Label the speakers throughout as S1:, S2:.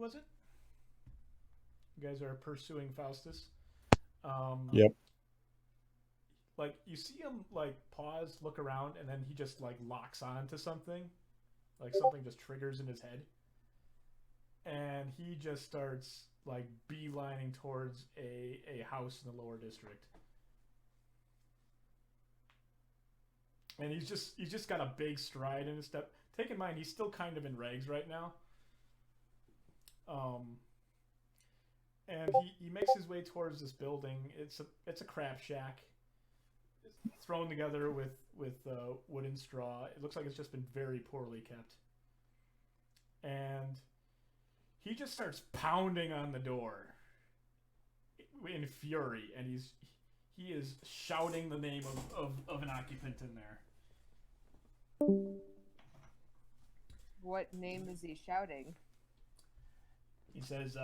S1: was it? You guys are pursuing Faustus.
S2: Yep.
S1: Like you see him like pause, look around, and then he just like locks on to something, like something just triggers in his head, and he just starts like beelining towards a house in the lower district. And he's just got a big stride in his step. Take in mind he's still kind of in rags right now. And he makes his way towards this building. It's a crap shack. It's thrown together with wood and straw. It looks like it's just been very poorly kept. And he just starts pounding on the door in fury, and he is shouting the name of an occupant in there.
S3: What name is he shouting?
S1: He says,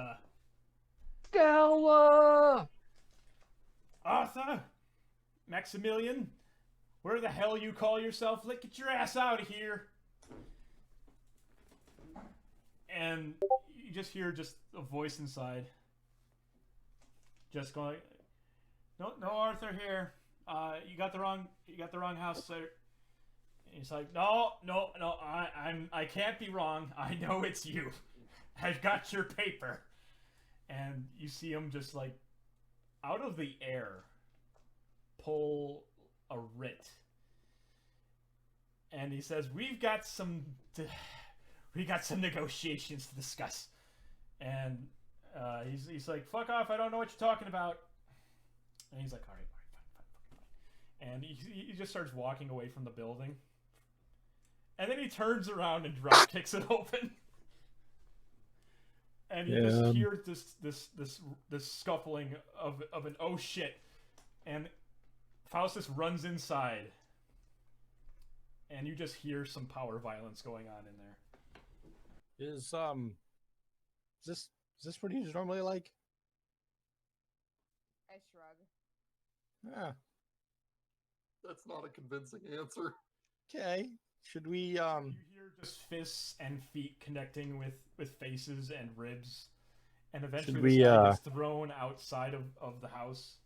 S4: Scala!
S1: Arthur, Maximilian, where the hell you call yourself? Let's get your ass out of here. And you just hear just a voice inside, just going, "No, Arthur here. You got the wrong house, sir." And he's like, "No, I can't be wrong. I know it's you. I've got your paper." And you see him just like out of the air pull a writ, and he says, "We've got some negotiations to discuss." And he's like, "Fuck off! I don't know what you're talking about." And he's like, "All right, fine." And he just starts walking away from the building, and then he turns around and drop kicks it open. And you just hear this scuffling of an oh shit, and Faustus runs inside, and you just hear some power violence going on in there.
S2: Is this what he's normally like?
S3: I shrug.
S2: Yeah.
S5: That's not a convincing answer.
S2: Okay. Should we
S1: You hear just fists and feet connecting with faces and ribs, and eventually this guy gets thrown outside of the house.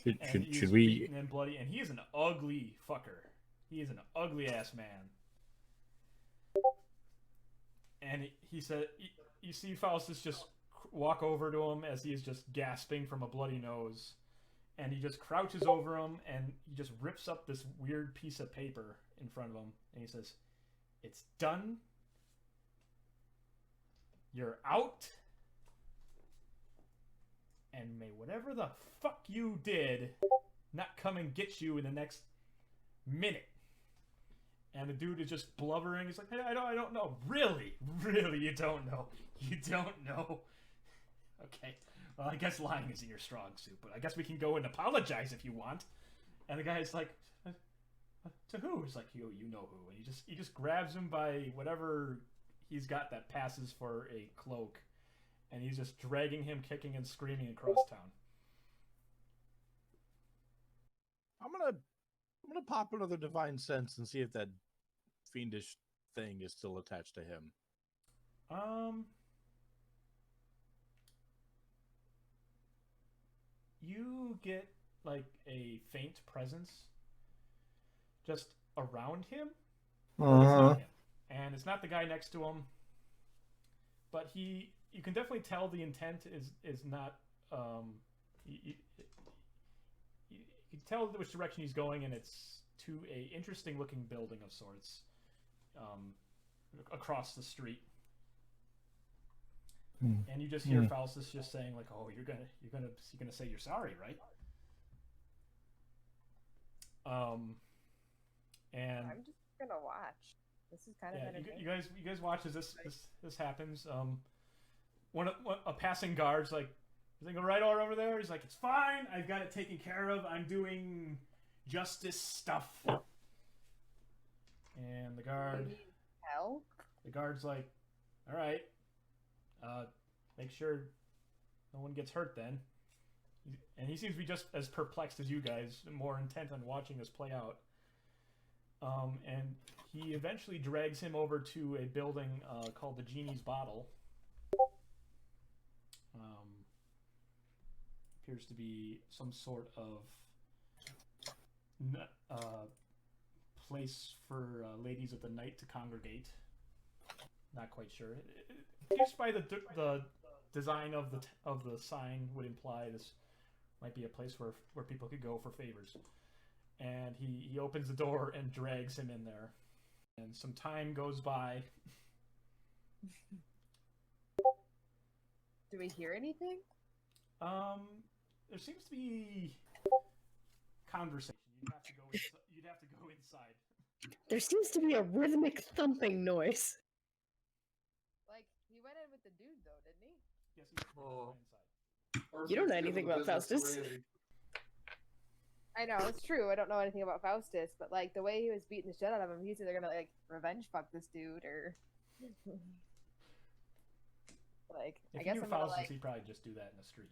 S2: Should we
S1: beaten and bloody, and he is an ugly fucker. He is an ugly ass man. And he said, you see Faustus just walk over to him as he is just gasping from a bloody nose, and he just crouches over him, and he just rips up this weird piece of paper in front of him, and he says, "It's done. You're out. And may whatever the fuck you did not come and get you in the next minute." And the dude is just blubbering. He's like, "Hey, I don't know. Really, you don't know. You don't know. Okay. Well, I guess lying isn't your strong suit, but I guess we can go and apologize if you want." And the guy's like, "To who?" He's like, you know who." And he just grabs him by whatever he's got that passes for a cloak, and he's just dragging him, kicking and screaming across town.
S2: I'm gonna pop another divine sense and see if that fiendish thing is still attached to him.
S1: You get like a faint presence just around him. It's not him. And it's not the guy next to him. But you can definitely tell the intent is not you can tell which direction he's going, and it's to a interesting looking building of sorts across the street. And you just hear Faustus just saying like, "Oh, you're gonna say you're sorry, right?" And
S3: I'm just gonna watch. This is kind of entertaining.
S1: You guys watch as this happens. A passing guard's like, "Everything all right over there?" He's like, "It's fine. I've got it taken care of. I'm doing justice stuff." And the guard's like, "All right. Make sure no one gets hurt then." And he seems to be just as perplexed as you guys, more intent on watching this play out. And he eventually drags him over to a building called the Genie's Bottle. appears to be some sort of place for ladies of the night to congregate. Not quite sure. Just by the design of the sign would imply this might be a place where people could go for favors. And he opens the door and drags him in there. And some time goes by.
S3: Do we hear anything?
S1: There seems to be conversation. You'd have to go inside.
S4: There seems to be a rhythmic thumping noise.
S3: Like, he went in with the dude, though, didn't he?
S1: Yes, you have to go inside.
S4: You don't know anything about Faustus.
S3: I know, it's true. I don't know anything about Faustus, but, like, the way he was beating the shit out of him, he's either gonna, like, revenge fuck this dude, or... like,
S1: If
S3: I guess
S1: you knew
S3: I'm gonna,
S1: Faustus,
S3: like...
S1: he'd probably just do that in the street.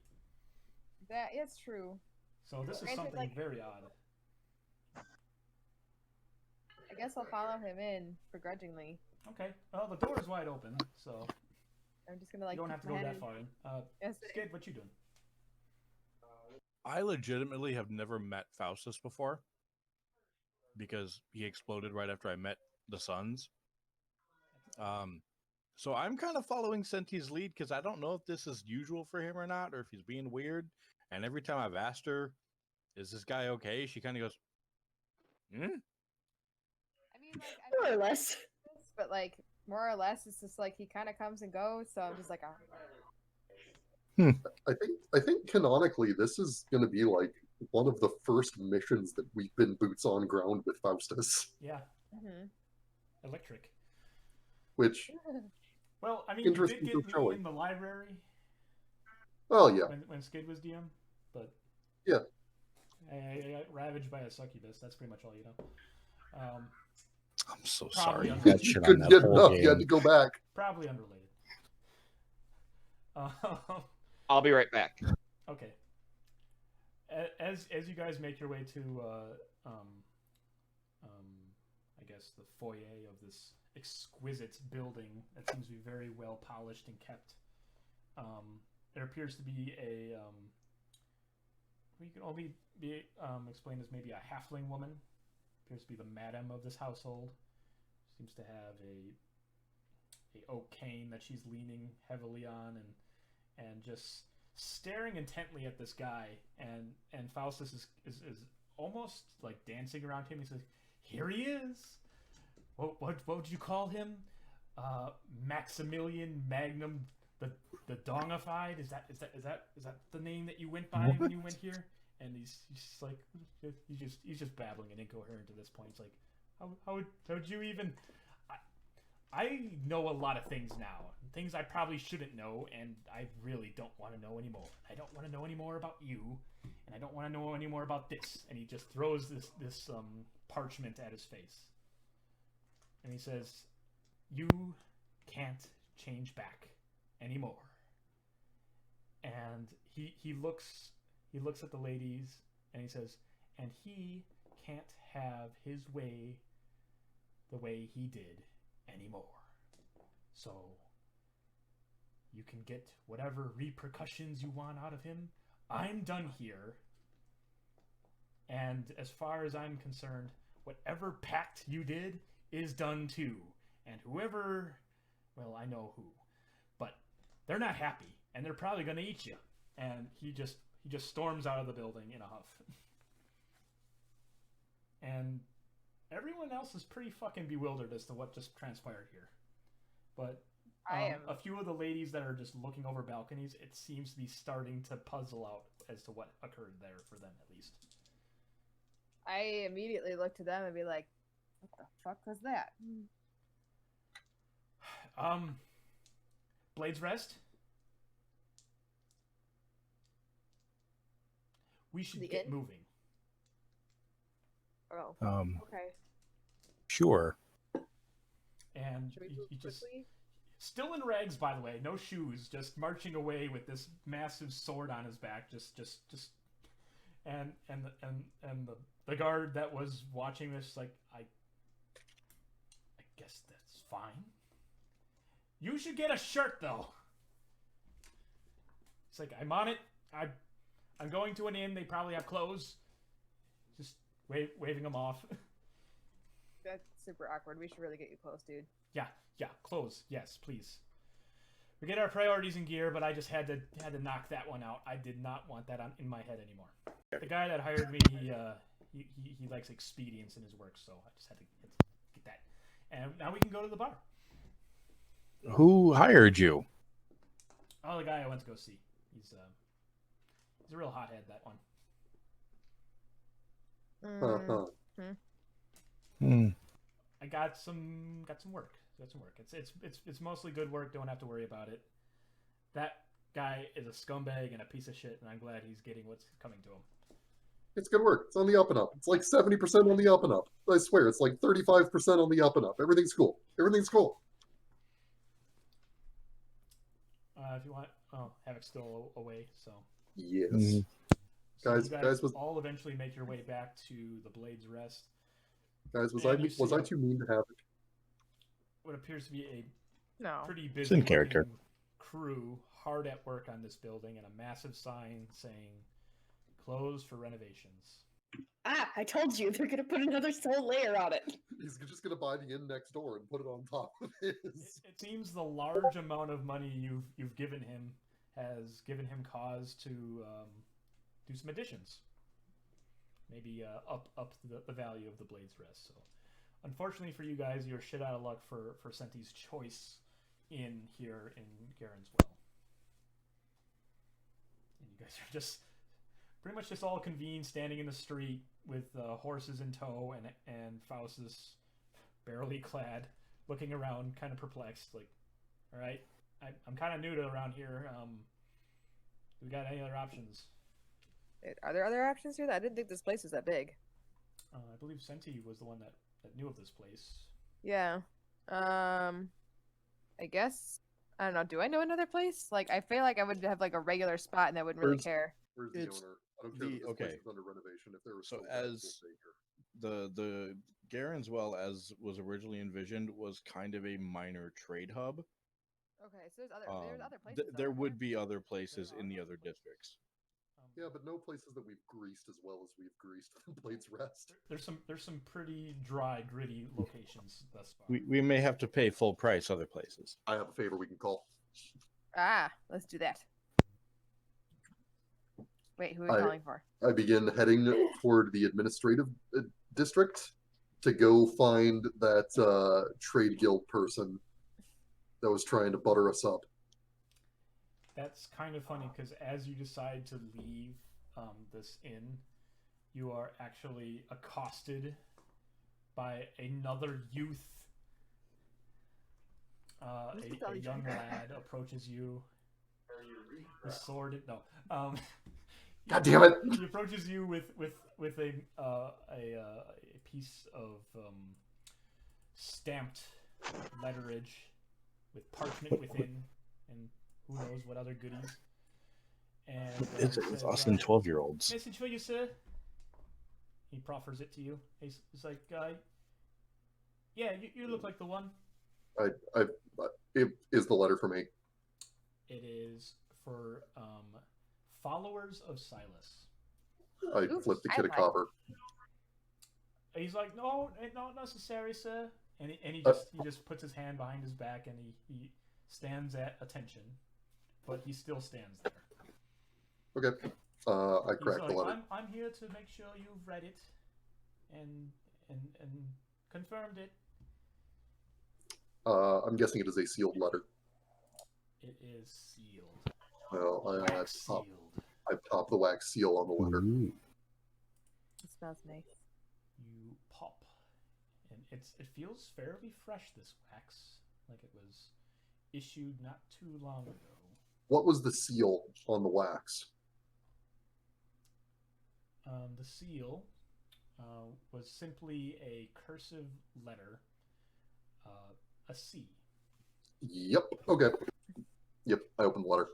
S3: That is true.
S1: So this is
S3: Granted,
S1: something
S3: like-
S1: very odd.
S3: I guess I'll follow him in, begrudgingly.
S1: Okay. Well, the door is wide open, so
S3: I'm just gonna, like,
S1: you don't have to
S3: keep
S1: go
S3: my
S1: that
S3: head
S1: far in.
S3: Yes,
S1: Skydd, what you doing?
S2: I legitimately have never met Faustus before because he exploded right after I met the Sons. So I'm kind of following Centi's lead because I don't know if this is usual for him or not, or if he's being weird. And every time I've asked her, "Is this guy okay?" she kind of goes, "Hmm."
S3: I mean, like,
S4: More or less.
S3: but, like, more or less, it's just like he kind of comes and goes. So I'm just like,
S5: I think canonically this is going to be like one of the first missions that we've been boots on ground with Faustus,
S1: Yeah,
S3: mhm.
S1: electric.
S5: which,
S1: Well, I mean, you did
S5: Interesting
S1: get
S5: for
S1: me
S5: showing.
S1: in the library
S5: oh yeah,
S1: when Skydd was DM, but
S5: Yeah.
S1: I got ravaged by a succubus. That's pretty much all you know.
S2: I'm so
S1: Probably
S2: sorry. You
S1: unrelated.
S2: got shit on
S5: couldn't
S2: that
S5: get
S2: whole
S5: enough. You had
S2: game.
S5: to go back.
S1: Probably unrelated.
S6: I'll be right back.
S1: Okay. As you guys make your way to I guess the foyer of this exquisite building that seems to be very well polished and kept, there appears to be a we can only be explained as maybe a halfling woman. Appears to be the madam of this household. Seems to have a oak cane that she's leaning heavily on, and just staring intently at this guy. And Faustus is almost like dancing around him. He says, "Here he is. What would you call him? Maximilian Magnum the Dongified? Is that the name that you went by when you went here?" And he's just like he's just babbling and incoherent at this point. It's like, how would you even? I know a lot of things now, things I probably shouldn't know, and I really don't want to know anymore. I don't want to know any more about you, and I don't want to know any more about this. And he just throws this parchment at his face, and he says, "You can't change back anymore." And he looks at the ladies, and he says, "And he can't have his way the way he did anymore. So you can get whatever repercussions you want out of him. I'm done here. And as far as I'm concerned, whatever pact you did is done too. And whoever, well, I know who, but they're not happy, and they're probably going to eat you." And he just storms out of the building in a huff. And everyone else is pretty fucking bewildered as to what just transpired here. But
S3: I am.
S1: a few of the ladies that are just looking over balconies, it seems to be starting to puzzle out as to what occurred there for them, at least.
S3: I immediately look to them and be like, "What the fuck was that?"
S1: Blades Rest? We should
S3: The
S1: get
S3: inn?
S1: moving.
S3: Oh, okay.
S2: Sure.
S1: And
S3: Should we
S1: he
S3: move
S1: just...
S3: quickly?
S1: Still in rags, by the way, no shoes, just marching away with this massive sword on his back, and the guard that was watching this, like, I guess that's fine. You should get a shirt, though. It's like, I'm on it. I'm going to an inn. They probably have clothes. Just waving them off.
S3: That's super awkward. We should really get you close, dude.
S1: Yeah, clothes. Yes, please. We get our priorities in gear, but I just had to knock that one out. I did not want that in my head anymore. The guy that hired me, he likes expedience in his work, so I just had to get that. And now we can go to the bar.
S2: Who hired you?
S1: Oh, the guy I went to go see. He's a real hothead, that one. I got some work. It's mostly good work. Don't have to worry about it. That guy is a scumbag and a piece of shit, and I'm glad he's getting what's coming to him.
S5: It's good work. It's on the up and up. It's like 70% on the up and up. I swear, it's like 35% on the up and up. Everything's cool. Everything's cool.
S1: If you want, Havik's still away, so.
S5: Yes.
S2: Mhm.
S1: So
S5: Guys,
S1: you guys
S5: guys, was
S1: all eventually make your way back to the Blade's Rest.
S5: guys, was
S1: And you
S5: I
S1: see
S5: too mean to have it?
S1: what appears to be a
S3: No.
S1: pretty
S2: in
S1: busy
S2: character.
S1: looking crew hard at work on this building, and a massive sign saying "Closed for renovations."
S4: Ah, I told you they're gonna put another soul layer on it.
S5: He's just gonna buy the inn next door and put it on top of his.
S1: It seems the large amount of money you've given him has given him cause to do some additions. Maybe up the value of the Blade's Rest. So, unfortunately for you guys, you're shit out of luck for Centi's choice in here in Garen's Well. And you guys are just pretty much just all convened, standing in the street with horses in tow, and Faustus barely clad, looking around, kind of perplexed. Like, all right, I'm kind of new to around here. We got any other options?
S3: Are there other options here? I didn't think this place was that big.
S1: I believe Centi was the one that knew of this place.
S3: Yeah. I guess I don't know. Do I know another place? Like, I feel like I would have like a regular spot and I wouldn't really
S2: Where's-
S3: care.
S5: Where's the
S2: It's
S5: owner? I don't care if this
S2: okay.
S5: place is under renovation. If there was
S2: So
S5: still bad, we'll
S2: as
S5: stay here.
S2: the Garen's Well, as was originally envisioned, was kind of a minor trade hub.
S3: Okay, so there's other places.
S2: There
S3: over
S2: would be other places in the other districts.
S5: Yeah, but no places that we've greased as well as we've greased Blade's Rest.
S1: There's some pretty dry, gritty locations thus far.
S2: We may have to pay full price other places.
S5: I have a favor we can call.
S3: Let's do that. Wait, who are we calling for?
S5: I begin heading toward the administrative district to go find that trade guild person that was trying to butter us up.
S1: That's kind of funny because as you decide to leave this inn, you are actually accosted by another youth. A young lad approaches you. The sword. No.
S5: God damn it!
S1: He approaches you with a piece of stamped letterage with parchment within, and who knows what other goodies. And
S2: It's
S1: says,
S2: us and 12-year-olds.
S1: message for you, sir. He proffers it to you. He's like, yeah, you look like the one.
S5: It is the letter for me.
S1: It is for followers of Sylas.
S5: I
S3: Ooh,
S5: flipped the
S3: I
S5: kid a
S3: like-
S5: copper.
S1: He's like, no, not necessary, sir. And he just puts his hand behind his back and he stands at attention, but he still stands there.
S5: Okay. I
S1: He's
S5: cracked the
S1: like,
S5: letter.
S1: I'm here to make sure you've read it and confirmed it.
S5: I'm guessing it is a sealed letter.
S1: It is sealed.
S5: Well,
S1: Wax sealed.
S5: I pop the wax seal on the letter.
S2: Ooh.
S3: It smells nice.
S1: You pop, and it feels fairly fresh. This wax, like it was issued not too long ago.
S5: What was the seal on the wax?
S1: The seal was simply a cursive letter, a C.
S5: Yep. Okay. Yep. I opened the letter.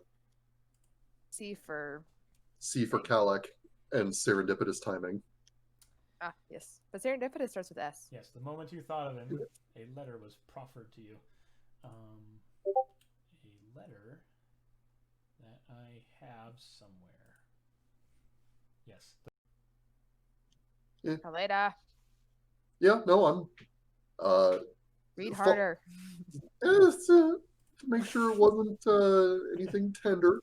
S3: C for
S5: C for Kalak and serendipitous timing.
S3: yes, but serendipitous starts with S.
S1: Yes, the moment you thought of him, a letter was proffered to you. A letter that I have somewhere. Yes.
S3: Caleidah,
S5: Yeah, no, I'm
S3: read
S5: Fo-
S3: harder.
S5: to make sure it wasn't anything tender.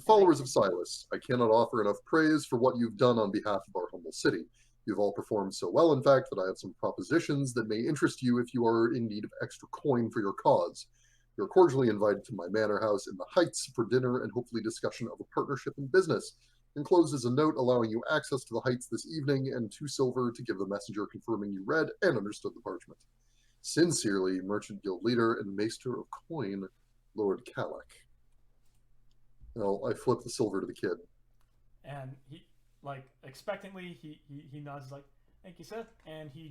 S5: Followers of Sylas, I cannot offer enough praise for what you've done on behalf of our humble city. You've all performed so well, in fact, that I have some propositions that may interest you if you are in need of extra coin for your cause. You're cordially invited to my manor house in the Heights for dinner and hopefully discussion of a partnership in business. Enclosed is a note allowing you access to the Heights this evening and 2 silver to give the messenger confirming you read and understood the parchment. Sincerely, Merchant Guild Leader and Maester of Coin, Lord Kalak. I flip the silver to the kid.
S1: And he, like, expectantly, he nods like, "Thank you, Seth," and he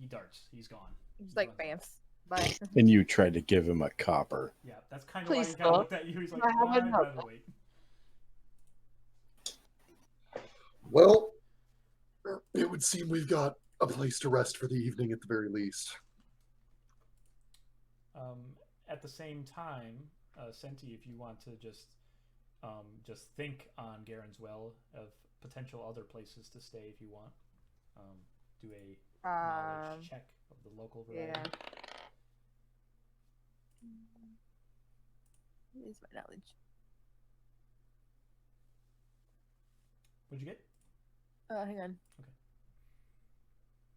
S1: darts. He's gone.
S3: Just like
S1: runs
S3: bamf. Bye.
S2: And you tried to give him a copper.
S1: Yeah, that's kind of why he
S3: Please
S1: kind of
S3: stop.
S1: looked at you. He's like,
S3: I haven't
S1: "Why, by
S3: known
S1: the way?"
S5: Well, it would seem we've got a place to rest for the evening at the very least.
S1: At the same time, Centi, if you want to just think on Garen's Well of potential other places to stay if you want. Do a knowledge check of the local variety.
S3: Yeah. What is my knowledge?
S1: What'd you get?
S3: Hang on.
S1: Okay.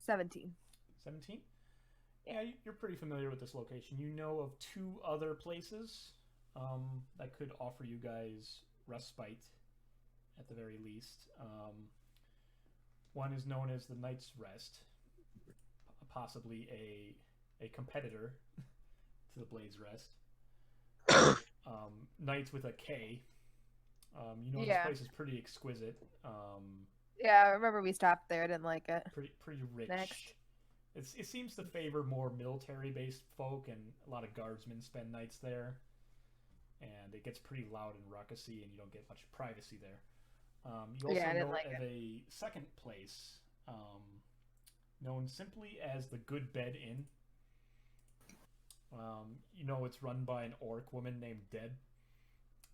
S3: 17.
S1: 17? Yeah, you're pretty familiar with this location. You know of 2 other places that could offer you guys respite at the very least. One is known as the Knight's Rest, possibly a competitor to the Blade's Rest. Knights with a K. This place is pretty exquisite.
S3: Yeah, I remember we stopped there. I didn't like it.
S1: Pretty rich.
S3: Next.
S1: It seems to favor more military-based folk, and a lot of guardsmen spend nights there. And it gets pretty loud and ruckusy, and you don't get much privacy there. You also know of a second place known simply as the Good Bed Inn. It's run by an orc woman named Deb.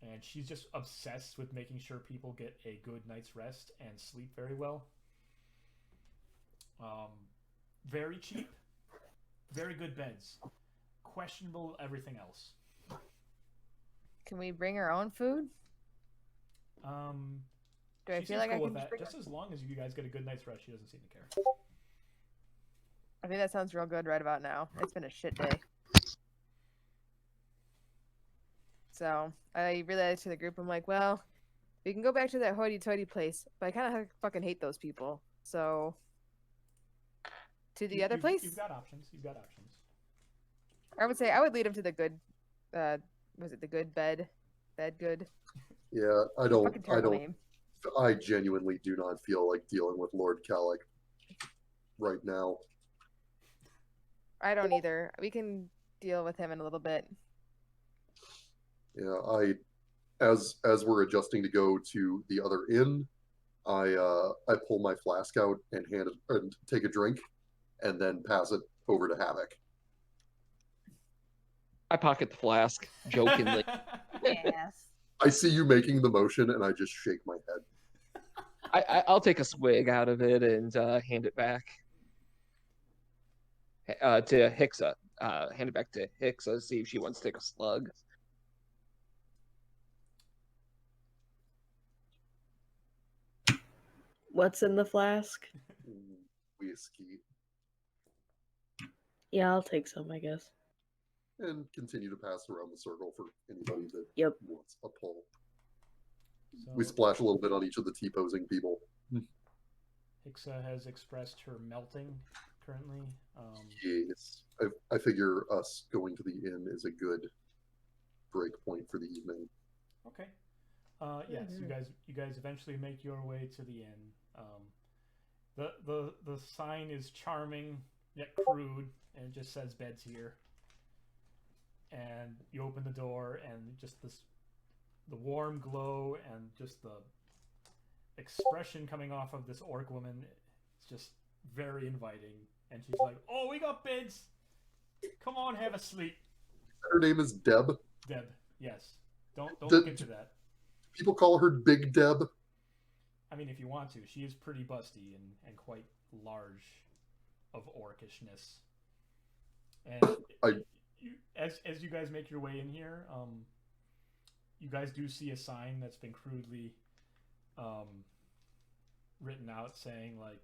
S1: And she's just obsessed with making sure people get a good night's rest and sleep very well. Very cheap. Very good beds. Questionable everything else.
S3: Can we bring our own food? Do I feel like I can
S1: just as long as you guys get a good night's rest, she doesn't seem to care.
S3: I think that sounds real good right about now. It's been a shit day. So I realized to the group, I'm like, well, we can go back to that hoity-toity place, but I kind of fucking hate those people. So to the other place?
S1: You've got options.
S3: I would say I would lead him to the good, was it the good bed? Bed good?
S5: Yeah,
S3: Name.
S5: I genuinely do not feel like dealing with Lord Kalak right now.
S3: I don't either. We can deal with him in a little bit.
S5: Yeah, as we're adjusting to go to the other inn, I pull my flask out and hand it and take a drink, and then pass it over to Havik.
S6: I pocket the flask jokingly.
S3: Yes.
S5: I see you making the motion, and I just shake my head.
S6: I'll take a swig out of it and hand it back to Hixa. Hand it back to Hixa, see if she wants to take a slug.
S4: What's in the flask?
S5: Whiskey.
S4: Yeah, I'll take some, I guess.
S5: And continue to pass around the circle for anybody that wants a pull.
S1: So,
S5: we splash a little bit on each of the T-posing people.
S1: Hixa has expressed her melting currently.
S5: Yes. I figure us going to the inn is a good break point for the evening.
S1: Okay. Yes, you guys eventually make your way to the inn. The sign is charming yet crude, and it just says beds here. And you open the door, and just the warm glow and just the expression coming off of this orc woman, it's just very inviting. And she's like, "Oh, we got beds. Come on, have a sleep."
S5: Her name is Deb.
S1: Deb, yes. Don't look into that.
S5: People call her Big Deb.
S1: I mean, if you want to, she is pretty busty and quite large of orcishness. And as you guys make your way in here, you guys do see a sign that's been crudely written out saying, like,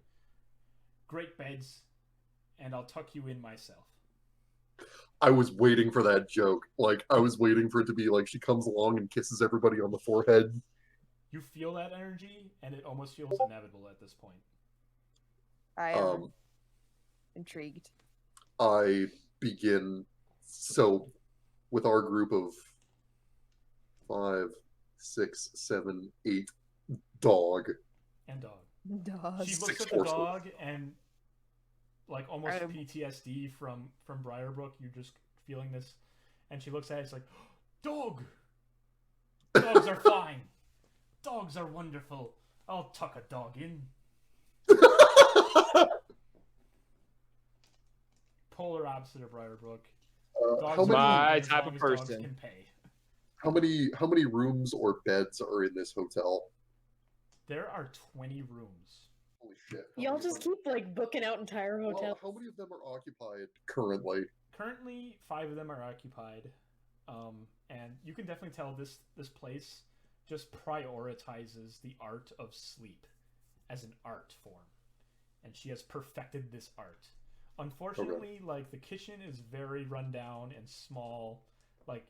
S1: great beds, and I'll tuck you in myself.
S5: I was waiting for that joke. Like, I was waiting for it to be like she comes along and kisses everybody on the forehead.
S1: You feel that energy, and it almost feels inevitable at this point.
S3: I am intrigued.
S5: I begin, so with our group of 5, 6, 7, 8 dog.
S1: And dog.
S3: Dog.
S1: She looks
S5: Six
S1: at the
S5: horsemen.
S1: dog and, like, almost PTSD from Briarbrook. You're just feeling this, and she looks at it. It's like, dog. Dogs are fine. Dogs are wonderful. I'll tuck a dog in. Polar opposite of Briarbrook.
S5: How many,
S6: My
S1: as
S6: type
S1: long
S6: of
S1: as dogs
S6: person.
S1: can pay.
S5: how many rooms or beds are in this hotel?
S1: There are 20 rooms.
S5: Holy shit. how
S4: Y'all
S5: many
S4: just
S5: of
S4: keep like booking out entire
S5: them-
S4: hotels.
S5: Well, how many of them are occupied currently?
S1: Currently, 5 of them are occupied, and you can definitely tell this place just prioritizes the art of sleep as an art form, and she has perfected this art. Unfortunately, like, the kitchen is very run down and small. Like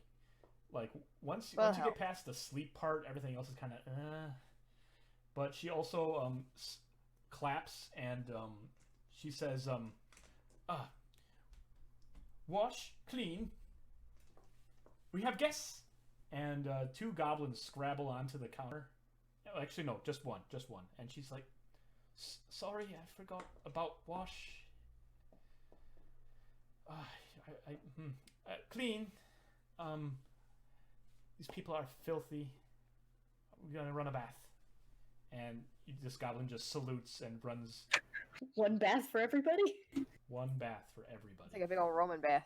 S1: once you get past the sleep part, everything else is kind of. But she also claps and she says, wash, clean. We have guests. And 2 goblins scrabble onto the counter. Actually, no, just one. And she's like, sorry, I forgot about wash. Clean. These people are filthy. We're gonna run a bath. And this goblin just salutes and runs
S4: One bath for everybody?
S1: one bath for everybody.
S3: It's like a big old Roman bath.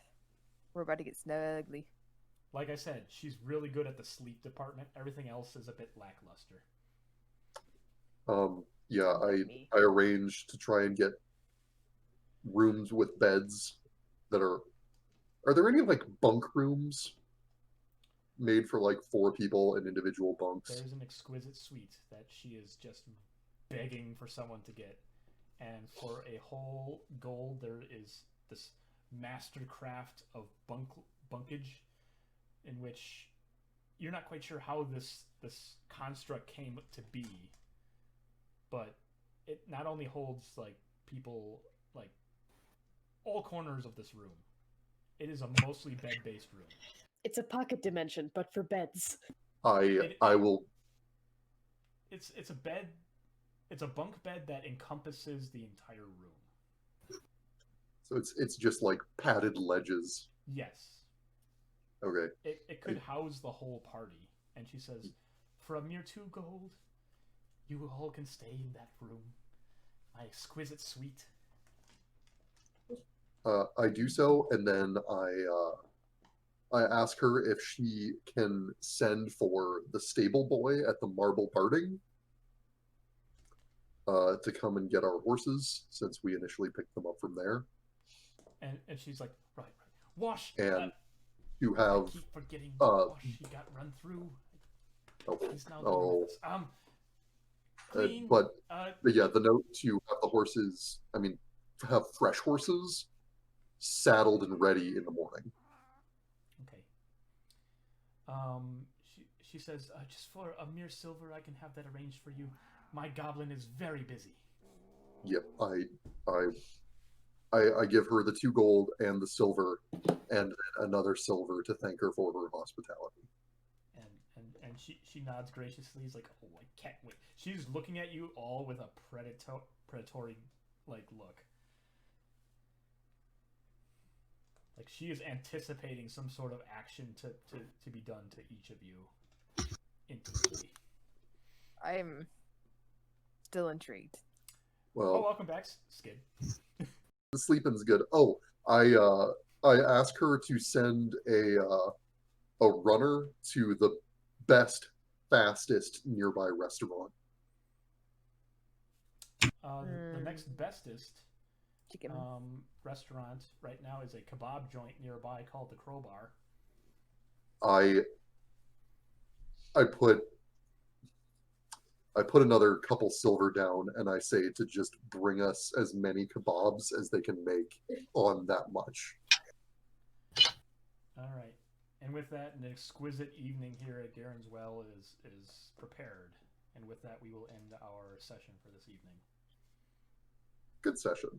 S3: We're about to get snuggly.
S1: Like I said, she's really good at the sleep department. Everything else is a bit lackluster.
S5: Yeah,
S3: Me.
S5: I arranged to try and get rooms with beds that are there any like bunk rooms made for like 4 people in individual bunks?
S1: There's an exquisite suite that she is just begging for someone to get. And for a whole gold, there is this mastercraft of bunkage in which you're not quite sure how this construct came to be, but it not only holds like people like all corners of this room. It is a mostly bed-based room.
S4: It's a pocket dimension, but for beds.
S5: I will.
S1: It's a bed. It's a bunk bed that encompasses the entire room.
S5: So it's just like padded ledges.
S1: Yes.
S5: Okay.
S1: It could house the whole party. And she says, for a mere 2 gold, you all can stay in that room. My exquisite suite.
S5: I do so, and then I ask her if she can send for the stable boy at the Marble Barding to come and get our horses, since we initially picked them up from there.
S1: And she's like, right. Wash.
S5: And you
S1: I
S5: have
S1: keep forgetting.
S5: uh,
S1: Wash. He got run through.
S5: oh,
S1: He's now
S5: oh,
S1: clean.
S5: but yeah, the note to have the horses. I mean, to have fresh horses saddled and ready in the morning.
S1: Okay. She says, just for a mere silver, I can have that arranged for you. My goblin is very busy.
S5: Yep, I give her the 2 gold and the silver, and then another silver to thank her for her hospitality.
S1: And she nods graciously. He's like, oh, I can't wait. She's looking at you all with a predatory like look. Like she is anticipating some sort of action to be done to each of you intimately.
S3: I'm still intrigued.
S5: Well,
S1: welcome back, Skydd.
S5: the sleeping's good. Oh, I ask her to send a runner to the best, fastest nearby restaurant.
S1: The next bestest
S3: Chicken.
S1: restaurant right now is a kebab joint nearby called the Crowbar.
S5: I put another couple silver down, and I say to just bring us as many kebabs as they can make on that much.
S1: All right. And with that, an exquisite evening here at Garen's Well is prepared. And with that, we will end our session for this evening.
S5: Good session.